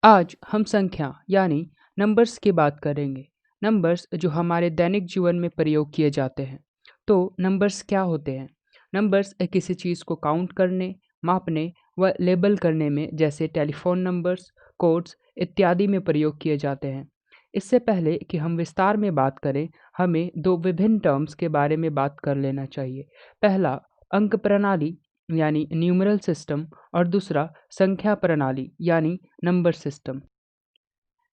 आज हम संख्या यानी नंबर्स की बात करेंगे। नंबर्स जो हमारे दैनिक जीवन में प्रयोग किए जाते हैं। तो नंबर्स क्या होते हैं? नंबर्स किसी चीज़ को काउंट करने, मापने व लेबल करने में, जैसे टेलीफोन नंबर्स, कोड्स इत्यादि में प्रयोग किए जाते हैं। इससे पहले कि हम विस्तार में बात करें, हमें दो विभिन्न टर्म्स के बारे में बात कर लेना चाहिए। पहला अंक प्रणाली यानी न्यूमरल सिस्टम और दूसरा संख्या प्रणाली यानी नंबर सिस्टम।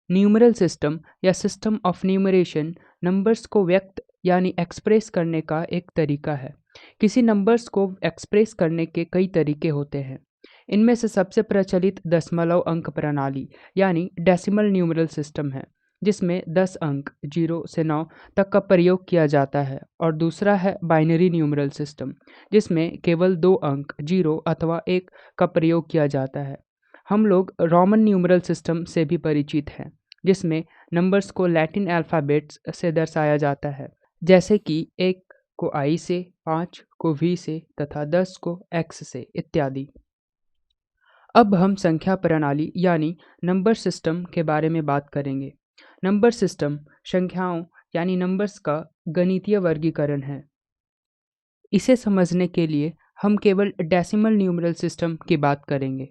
न्यूमरल सिस्टम या सिस्टम ऑफ न्यूमरेशन नंबर्स को व्यक्त यानी एक्सप्रेस करने का एक तरीका है। किसी नंबर्स को एक्सप्रेस करने के कई तरीके होते हैं। इनमें से सबसे प्रचलित दशमलव अंक प्रणाली यानी डेसिमल न्यूमरल सिस्टम है, जिसमें 10 अंक 0 से 9 तक का प्रयोग किया जाता है। और दूसरा है बाइनरी न्यूमरल सिस्टम, जिसमें केवल 2 अंक 0 अथवा 1 का प्रयोग किया जाता है। हम लोग रोमन न्यूमरल सिस्टम से भी परिचित हैं, जिसमें नंबर्स को लैटिन अल्फ़ाबेट्स से दर्शाया जाता है, जैसे कि 1 को आई से, 5 को वी से तथा 10 को एक्स से इत्यादि। अब हम संख्या प्रणाली यानी नंबर सिस्टम के बारे में बात करेंगे। नंबर सिस्टम संख्याओं यानी नंबर्स का गणितीय वर्गीकरण है। इसे समझने के लिए हम केवल डेसिमल न्यूमरल सिस्टम की बात करेंगे।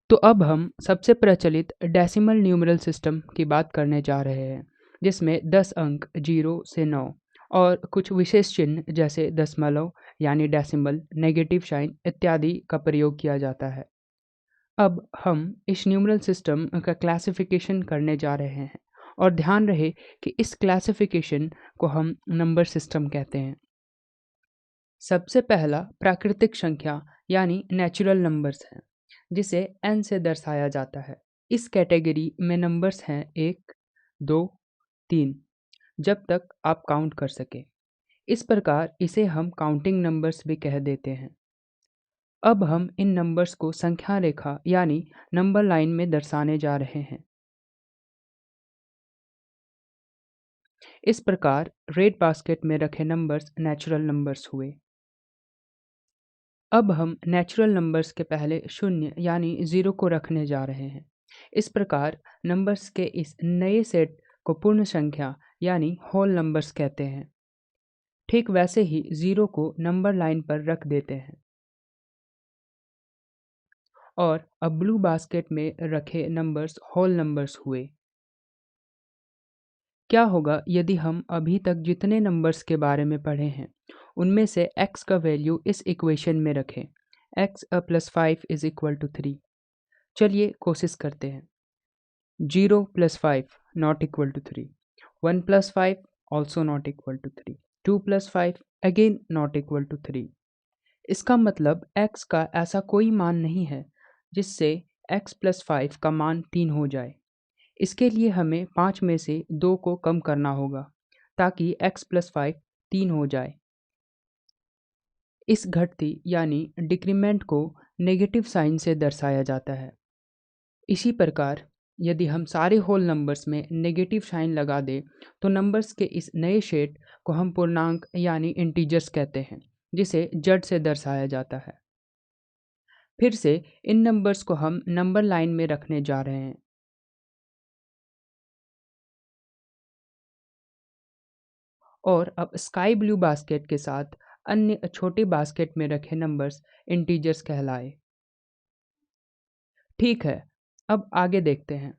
तो अब हम सबसे प्रचलित डेसिमल न्यूमरल सिस्टम की बात करने जा रहे हैं, जिसमें 10 अंक 0 से 9 और कुछ विशेष चिन्ह जैसे दशमलव यानी डेसिमल, नेगेटिव साइन इत्यादि का प्रयोग किया जाता है। अब हम इस न्यूमरल सिस्टम का क्लासिफिकेशन करने जा रहे हैं, और ध्यान रहे कि इस क्लासिफिकेशन को हम नंबर सिस्टम कहते हैं। सबसे पहला प्राकृतिक संख्या यानी नेचुरल नंबर्स हैं, जिसे n से दर्शाया जाता है। इस कैटेगरी में नंबर्स हैं 1, 2, 3, जब तक आप काउंट कर सकें। इस प्रकार इसे हम काउंटिंग नंबर्स भी कह देते हैं। अब हम इन नंबर्स को संख्या रेखा यानी नंबर लाइन में दर्शाने जा रहे हैं। इस प्रकार रेड बास्केट में रखे नंबर्स नेचुरल नंबर्स हुए। अब हम नेचुरल नंबर्स के पहले शून्य यानी ज़ीरो को रखने जा रहे हैं। इस प्रकार नंबर्स के इस नए सेट को पूर्ण संख्या यानी होल नंबर्स कहते हैं। ठीक वैसे ही ज़ीरो को नंबर लाइन पर रख देते हैं। और अब ब्लू बास्केट में रखे नंबर्स होल नंबर्स हुए। क्या होगा यदि हम अभी तक जितने नंबर्स के बारे में पढ़े हैं, उनमें से x का वैल्यू इस इक्वेशन में रखें। x + 5 = 3। चलिए कोशिश करते हैं। 0 + 5 not equal to 3, 1 + 5 also not equal to 3, 2 + 5 again not equal to 3। इसका मतलब x का ऐसा कोई मान नहीं है जिससे x + 5 का मान 3 हो जाए। इसके लिए हमें 5 में से 2 को कम करना होगा, ताकि x + 5 3 हो जाए। इस घटती यानी डिक्रीमेंट को नेगेटिव साइन से दर्शाया जाता है। इसी प्रकार यदि हम सारे होल नंबर्स में नेगेटिव साइन लगा दें, तो नंबर्स के इस नए सेट को हम पूर्णांक यानी इंटीजर्स कहते हैं, जिसे जड़ से दर्शाया जाता है। फिर से इन नंबर्स को हम नंबर लाइन में रखने जा रहे हैं। और अब स्काई ब्लू बास्केट के साथ अन्य छोटे बास्केट में रखे नंबर्स इंटीजर्स कहलाए। ठीक है, अब आगे देखते हैं।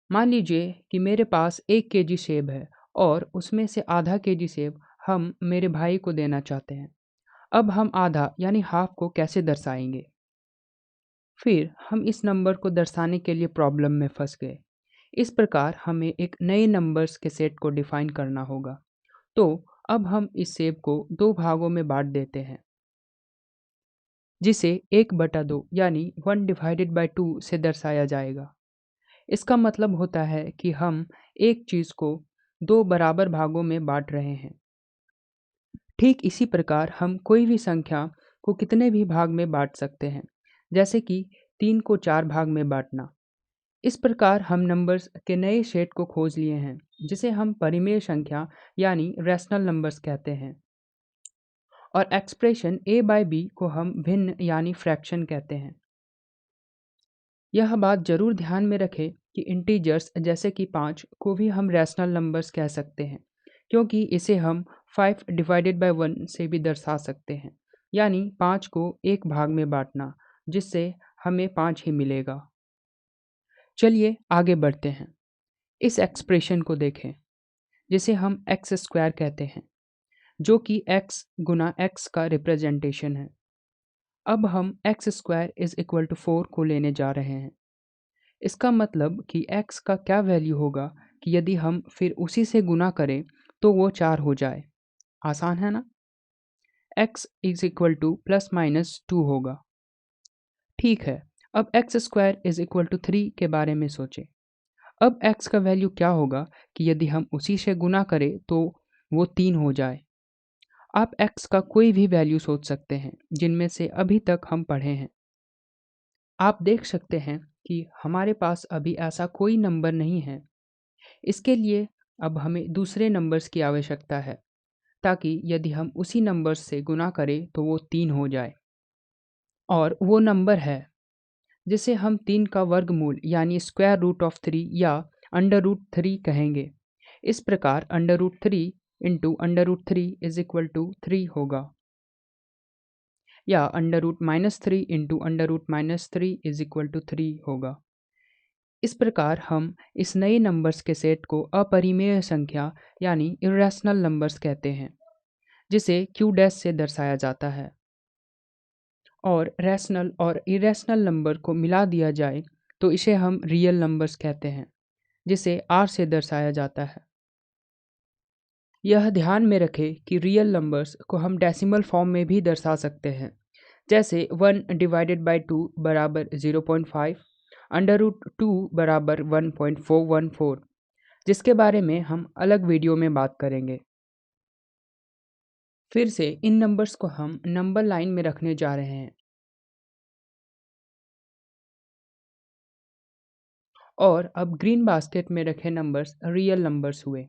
मान लीजिए कि मेरे पास 1 केजी सेब है और उसमें से आधा केजी सेब हम मेरे भाई को देना चाहते हैं। अब हम आधा यानी हाफ को कैसे दर्शाएंगे? फिर हम इस नंबर को दर्शाने के लिए प्रॉब्लम में फंस गए। इस प्रकार हमें एक नए नंबर्स के सेट को डिफाइन करना होगा। तो अब हम इस सेब को 2 भागों में बांट देते हैं, जिसे 1/2 यानी 1/2 से दर्शाया जाएगा। इसका मतलब होता है कि हम एक चीज़ को 2 बराबर भागों में बांट रहे हैं। ठीक इसी प्रकार हम कोई भी संख्या को कितने भी भाग में बांट सकते हैं, जैसे कि 3 को 4 भाग में बांटना। इस प्रकार हम नंबर्स के नए सेट को खोज लिए हैं, जिसे हम परिमेय संख्या यानी रैशनल नंबर्स कहते हैं। और एक्सप्रेशन a/b को हम भिन्न यानी फ्रैक्शन कहते हैं। यह बात जरूर ध्यान में रखें कि इंटीजर्स जैसे कि 5 को भी हम रैशनल नंबर्स कह सकते हैं, क्योंकि इसे हम 5 डिवाइडेड बाय 1 से भी दर्शा सकते हैं, यानी 5 को एक भाग में बांटना, जिससे हमें 5 ही मिलेगा। चलिए आगे बढ़ते हैं। इस एक्सप्रेशन को देखें जिसे हम एक्स स्क्वायर कहते हैं, जो कि x गुना x का रिप्रेजेंटेशन है। अब हम x square is equal to 4 को लेने जा रहे हैं। इसका मतलब कि x का क्या वैल्यू होगा कि यदि हम फिर उसी से गुना करें तो वो 4 हो जाए। आसान है ना। x is equal to plus minus 2 होगा। ठीक है, अब x square is equal to 3 के बारे में सोचें। अब x का वैल्यू क्या होगा कि यदि हम उसी से गुना करें तो वो 3 हो जाए। आप x का कोई भी वैल्यू सोच सकते हैं जिनमें से अभी तक हम पढ़े हैं। आप देख सकते हैं कि हमारे पास अभी ऐसा कोई नंबर नहीं है। इसके लिए अब हमें दूसरे नंबर्स की आवश्यकता है, ताकि यदि हम उसी नंबर से गुना करें तो वो 3 हो जाए। और वो नंबर है जिसे हम 3 का वर्गमूल यानी स्क्वायर रूट ऑफ 3 या अंडर रूट 3 कहेंगे। इस प्रकार under root 3 into under root 3 is equal to 3 होगा, या under root -3 into under root -3 is equal to 3 होगा। इस प्रकार हम इस नए नंबर्स के सेट को अपरिमेय संख्या यानी इरेशनल नंबर्स कहते हैं, जिसे क्यू डैश से दर्शाया जाता है। और रैशनल और इरेशनल नंबर को मिला दिया जाए तो इसे हम रियल नंबर्स कहते हैं, जिसे आर से दर्शाया जाता है। यह ध्यान में रखें कि रियल नंबर्स को हम डेसिमल फॉर्म में भी दर्शा सकते हैं, जैसे 1 डिवाइडेड बाई 2 बराबर 0.5, अंडर रूट 2 बराबर 1.414, जिसके बारे में हम अलग वीडियो में बात करेंगे। फिर से इन नंबर्स को हम नंबर लाइन में रखने जा रहे हैं, और अब ग्रीन बास्केट में रखे नंबर्स रियल नंबर्स हुए।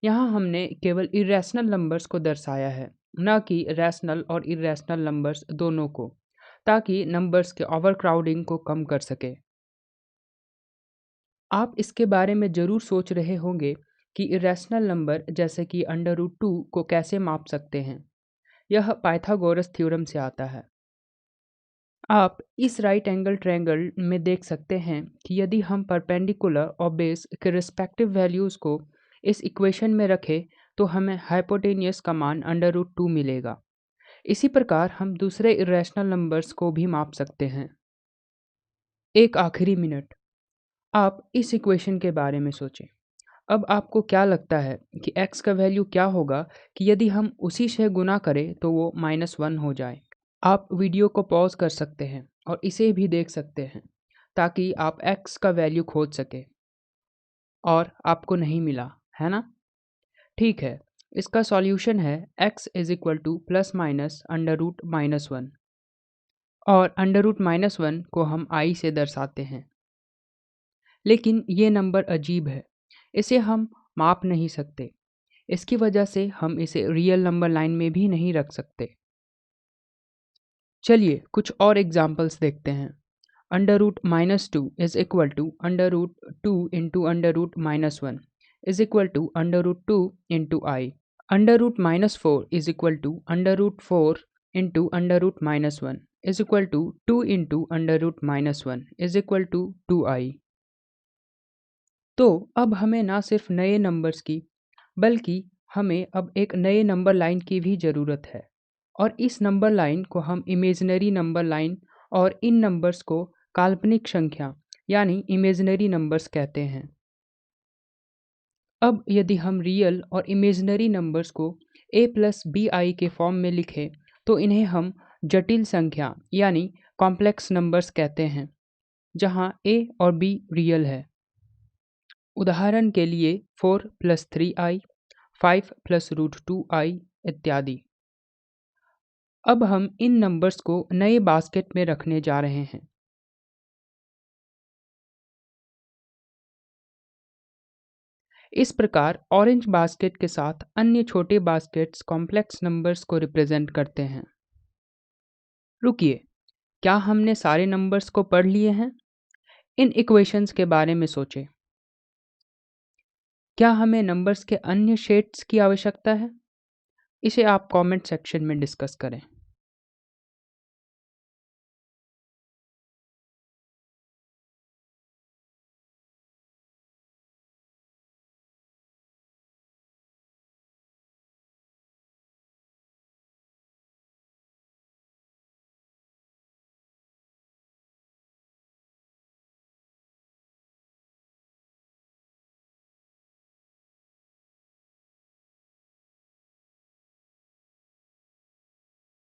यहाँ हमने केवल इरेशनल नंबर्स को दर्शाया है, न कि रैशनल और इरेशनल नंबर्स दोनों को, ताकि नंबर्स के ओवरक्राउडिंग को कम कर सके। आप इसके बारे में ज़रूर सोच रहे होंगे कि इरेशनल नंबर जैसे कि अंडर रूट 2 को कैसे माप सकते हैं। यह पाइथागोरस थ्योरम से आता है। आप इस राइट एंगल ट्रायंगल में देख सकते हैं कि यदि हम परपेंडिकुलर और बेस के रिस्पेक्टिव वैल्यूज़ को इस इक्वेशन में रखें तो हमें हाइपोटेनियस का मान अंडर रूट 2 मिलेगा। इसी प्रकार हम दूसरे इरेशनल नंबर्स को भी माप सकते हैं। एक आखिरी मिनट, आप इस इक्वेशन के बारे में सोचें। अब आपको क्या लगता है कि x का वैल्यू क्या होगा कि यदि हम उसी से गुना करें तो वो -1 हो जाए। आप वीडियो को पॉज कर सकते हैं और इसे भी देख सकते हैं, ताकि आप x का वैल्यू खोज सकें। और आपको नहीं मिला, है ना? ठीक है, इसका सॉल्यूशन है x is equal to plus minus under root -1, और अंडर रूट -1 को हम i से दर्शाते हैं। लेकिन ये नंबर अजीब है, इसे हम माप नहीं सकते। इसकी वजह से हम इसे रियल नंबर लाइन में भी नहीं रख सकते। चलिए कुछ और एग्जाम्पल्स देखते हैं। Under root -2 is equal to under root 2 into under root -1 is equal to under root 2 into i. Under root -4 is equal to under root 4 into under root -1 is equal to 2 into under root -1 is equal to 2i। तो अब हमें ना सिर्फ नए numbers की, बल्कि हमें अब एक नए नंबर लाइन की भी ज़रूरत है, और इस नंबर लाइन को हम इमेजिनरी नंबर लाइन और इन नंबर्स को काल्पनिक संख्या यानी इमेजिनरी नंबर्स कहते हैं। अब यदि हम रियल और इमेजिनरी नंबर्स को a+bi के फॉर्म में लिखें तो इन्हें हम जटिल संख्या यानी कॉम्प्लेक्स नंबर्स कहते हैं, जहां a और b रियल है। उदाहरण के लिए 4 + 3i, 5 + √2i इत्यादि। अब हम इन नंबर्स को नए बास्केट में रखने जा रहे हैं। इस प्रकार ऑरेंज बास्केट के साथ अन्य छोटे बास्केट्स कॉम्प्लेक्स नंबर्स को रिप्रेजेंट करते हैं। रुकिए, क्या हमने सारे नंबर्स को पढ़ लिए हैं? इन इक्वेशंस के बारे में सोचें। क्या हमें नंबर्स के अन्य शेड्स की आवश्यकता है? इसे आप कमेंट सेक्शन में डिस्कस करें।